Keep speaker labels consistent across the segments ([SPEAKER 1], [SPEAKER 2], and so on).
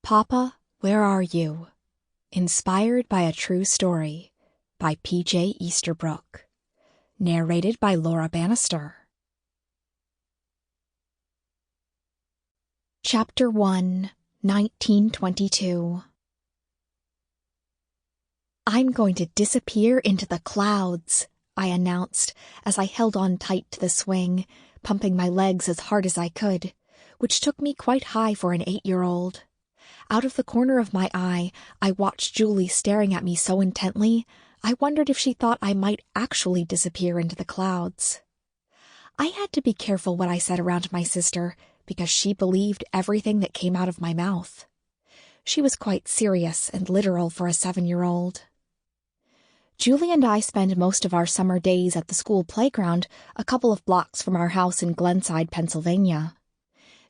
[SPEAKER 1] Papa, Where Are You? Inspired by a True Story by P.J. Easterbrook. Narrated by Laura Bannister. Chapter 1, 1922. I'm going to disappear into the clouds, I announced as I held on tight to the swing, pumping my legs as hard as I could, which took me quite high for an 8-year-old. Out of the corner of my eye, I watched Julie staring at me so intently, I wondered if she thought I might actually disappear into the clouds. I had to be careful what I said around my sister, because she believed everything that came out of my mouth. She was quite serious and literal for a 7-year-old. Julie and I spend most of our summer days at the school playground a couple of blocks from our house in Glenside, Pennsylvania.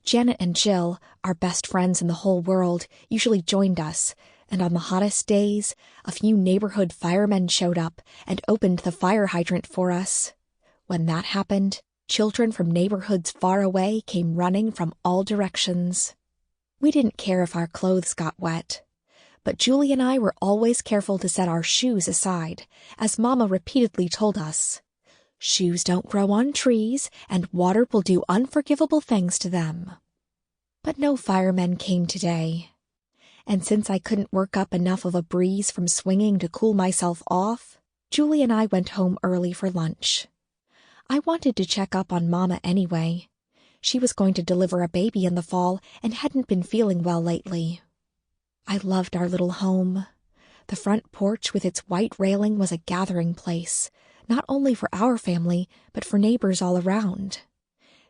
[SPEAKER 1] Janet and Jill, our best friends in the whole world, usually joined us, and on the hottest days, a few neighborhood firemen showed up and opened the fire hydrant for us. When that happened, children from neighborhoods far away came running from all directions. We didn't care if our clothes got wet, but Julie and I were always careful to set our shoes aside, as Mama repeatedly told us. Shoes don't grow on trees, and water will do unforgivable things to them. But no firemen came today. And since I couldn't work up enough of a breeze from swinging to cool myself off, Julie and I went home early for lunch. I wanted to check up on Mama anyway. She was going to deliver a baby in the fall and hadn't been feeling well lately. I loved our little home. The front porch with its white railing was a gathering place, not only for our family, but for neighbors all around.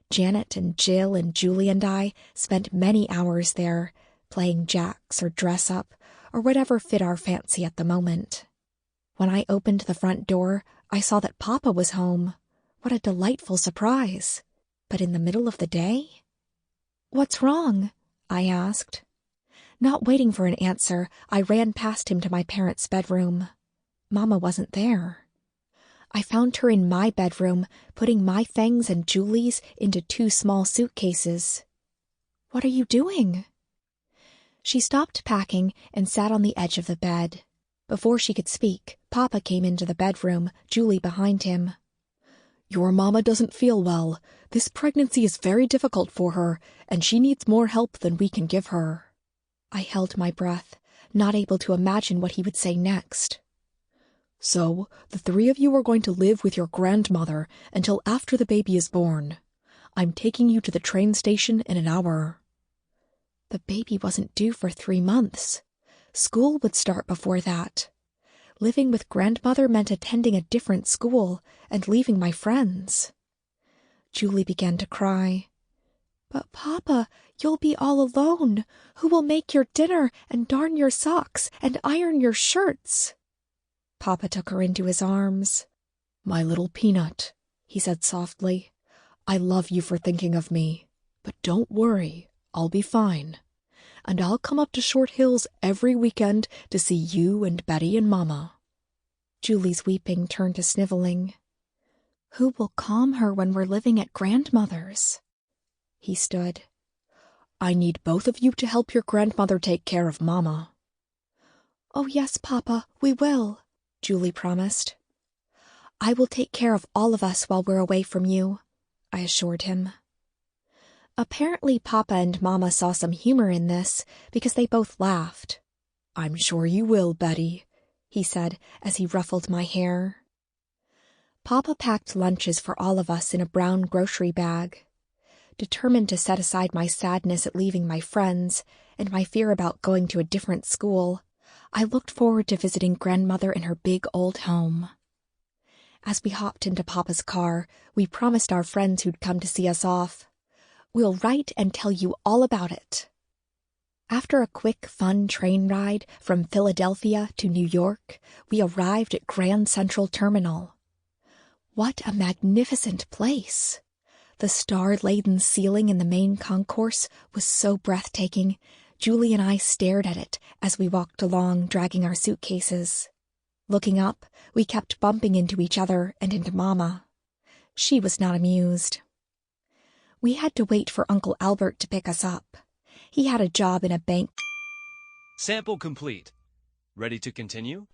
[SPEAKER 1] Janet and Jill and Julie and I spent many hours there, playing jacks or dress-up, or whatever fit our fancy at the moment. When I opened the front door, I saw that Papa was home. What a delightful surprise! But in the middle of the day? "What's wrong?" I asked. Not waiting for an answer, I ran past him to my parents' bedroom. Mama wasn't there. I found her in my bedroom, putting my things and Julie's into 2 small suitcases. "What are you doing?" She stopped packing and sat on the edge of the bed. Before she could speak, Papa came into the bedroom, Julie behind him. "Your Mama doesn't feel well. This pregnancy is very difficult for her, and she needs more help than we can give her." I held my breath, not able to imagine what he would say next. "So, the 3 of you are going to live with your grandmother until after the baby is born. I'm taking you to the train station in an hour." The baby wasn't due for 3 months. School would start before that. Living with grandmother meant attending a different school and leaving my friends. Julie began to cry. "But Papa, you'll be all alone. Who will make your dinner and darn your socks and iron your shirts?" Papa took her into his arms. "My little peanut," he said softly. "I love you for thinking of me. But don't worry, I'll be fine. And I'll come up to Short Hills every weekend to see you and Betty and Mama." Julie's weeping turned to sniveling. "Who will calm her when we're living at grandmother's?" He stood. "I need both of you to help your grandmother take care of Mama." "Oh, yes, Papa, we will," Julie promised. "I will take care of all of us while we're away from you," I assured him. Apparently Papa and Mama saw some humor in this, because they both laughed. "I'm sure you will, Betty," he said as he ruffled my hair. Papa packed lunches for all of us in a brown grocery bag. Determined to set aside my sadness at leaving my friends and my fear about going to a different school, I looked forward to visiting grandmother in her big old home. As we hopped into Papa's car, we promised our friends who'd come to see us off, "We'll write and tell you all about it." After a quick, fun train ride from Philadelphia to New York, we arrived at Grand Central Terminal. What a magnificent place! The star-laden ceiling in the main concourse was so breathtaking, Julie and I stared at it as we walked along, dragging our suitcases. Looking up, we kept bumping into each other and into Mama. She was not amused. We had to wait for Uncle Albert to pick us up. He had a job in a bank
[SPEAKER 2] Sample complete. Ready to continue?